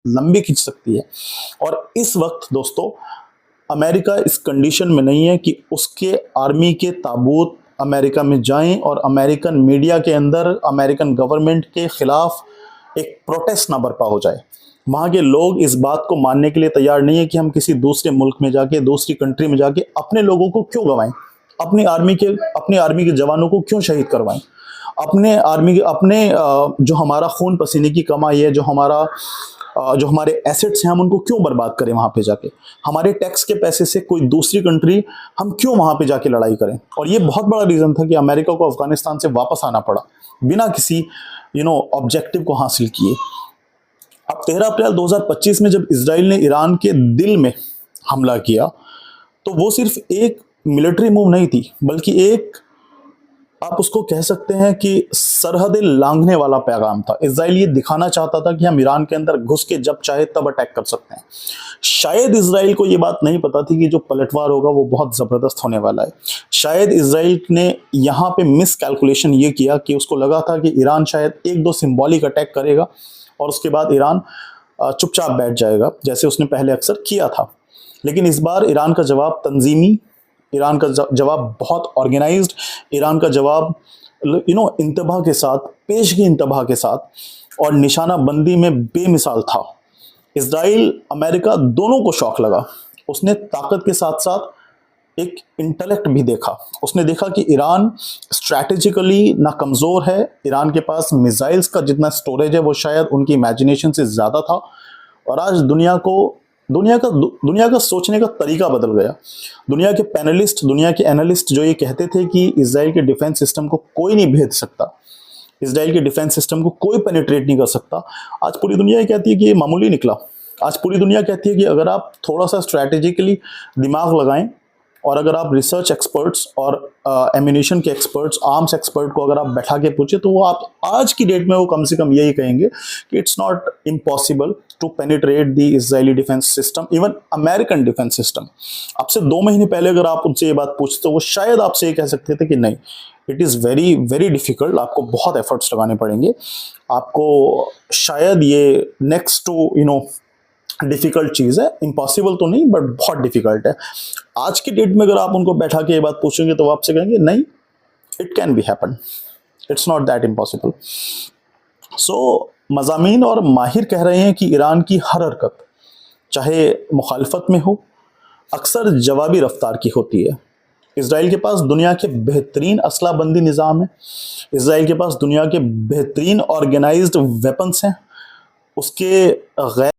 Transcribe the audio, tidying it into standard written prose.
लंबी खींच सकती है। और इस वक्त दोस्तों अमेरिका इस कंडीशन में नहीं है कि उसके आर्मी के ताबूत अमेरिका में जाएं और अमेरिकन मीडिया के अंदर अमेरिकन गवर्नमेंट के खिलाफ एक प्रोटेस्ट ना बर्पा हो जाए। वहाँ के लोग इस बात को मानने के लिए तैयार नहीं है कि हम किसी दूसरे मुल्क में जाके, दूसरी कंट्री में जाके अपने लोगों को क्यों गंवाएं, अपनी आर्मी के जवानों को क्यों शहीद करवाएं, जो हमारा खून पसीने की कमाई है, जो हमारे एसेट्स हैं, हम उनको क्यों बर्बाद करें वहाँ पे जाके। हमारे टैक्स के पैसे से कोई दूसरी कंट्री, हम क्यों वहाँ पे जाके लड़ाई करें। और ये बहुत बड़ा रीज़न था कि अमेरिका को अफगानिस्तान से वापस आना पड़ा बिना किसी ऑब्जेक्टिव को हासिल किए। अब 13 अप्रैल 2025 में जब इसराइल ने ईरान के दिल में हमला किया तो वो सिर्फ एक मिलिट्री मूव नहीं थी, बल्कि एक, आप उसको कह सकते हैं कि सरहदें लांघने वाला पैगाम था। इसराइल ये दिखाना चाहता था कि हम ईरान के अंदर घुस के जब चाहे तब अटैक कर सकते हैं। शायद इसराइल को ये बात नहीं पता थी कि जो पलटवार होगा वो बहुत ज़बरदस्त होने वाला है। शायद इसराइल ने यहाँ पे मिस कैलकुलेशन ये किया कि उसको लगा था कि ईरान शायद एक दो सिंबॉलिक अटैक करेगा और उसके बाद ईरान चुपचाप बैठ जाएगा, जैसे उसने पहले अक्सर किया था। लेकिन इस बार ईरान का जवाब तंजीमी, ईरान का जवाब बहुत ऑर्गेनाइज्ड, ईरान का जवाब इंतबा के साथ, पेशगी इंतबा के साथ और निशाना बंदी में बेमिसाल था। इसराइल अमेरिका दोनों को शौक लगा। उसने ताकत के साथ साथ एक इंटेलेक्ट भी देखा। उसने देखा कि ईरान स्ट्रैटेजिकली ना कमज़ोर है, ईरान के पास मिसाइल्स का जितना स्टोरेज है वो शायद उनकी इमेजिनेशन से ज़्यादा था। और आज दुनिया का सोचने का तरीका बदल गया। दुनिया के पैनलिस्ट, दुनिया के एनालिस्ट जो ये कहते थे कि इजराइल के डिफेंस सिस्टम को कोई नहीं भेद सकता, इजराइल के डिफेंस सिस्टम को कोई पेनिट्रेट नहीं कर सकता, आज पूरी दुनिया कहती है कि ये मामूली निकला। आज पूरी दुनिया कहती है कि अगर आप थोड़ा सा स्ट्रैटेजिकली दिमाग लगाएं और अगर आप रिसर्च एक्सपर्ट्स और एम्यूनिशन के एक्सपर्ट्स, आर्म्स एक्सपर्ट को अगर आप बैठा के पूछे तो वो आप आज की डेट में वो कम से कम यही कहेंगे कि it's not impossible to penetrate the Israeli defence system, even American defence system. आपसे 2 महीने पहले अगर आप उनसे ये बात पूछते तो वो शायद आपसे ये कह सकते थे कि नहीं, it is very very difficult, आपको बहुत एफर्ट्स लगाने पड़ेंगे, आपको शायद ये नेक्स्ट टू डिफ़िकल्ट चीज़ है, इम्पॉसिबल तो नहीं बट बहुत डिफ़िकल्ट है। आज की डेट में अगर आप उनको बैठा के ये बात पूछेंगे तो वो आपसे कहेंगे नहीं, it can be happen, it's not that impossible. So मज़ामीन और माहिर कह रहे हैं कि ईरान की हर हरकत, चाहे मुखालफत में हो, अक्सर जवाबी रफ्तार की होती है। इसराइल के पास दुनिया के बेहतरीन असलाबंदी निज़ाम है, इसराइल के पास दुनिया के बेहतरीन ऑर्गेनाइज्ड वेपन्स हैं, उसके गैर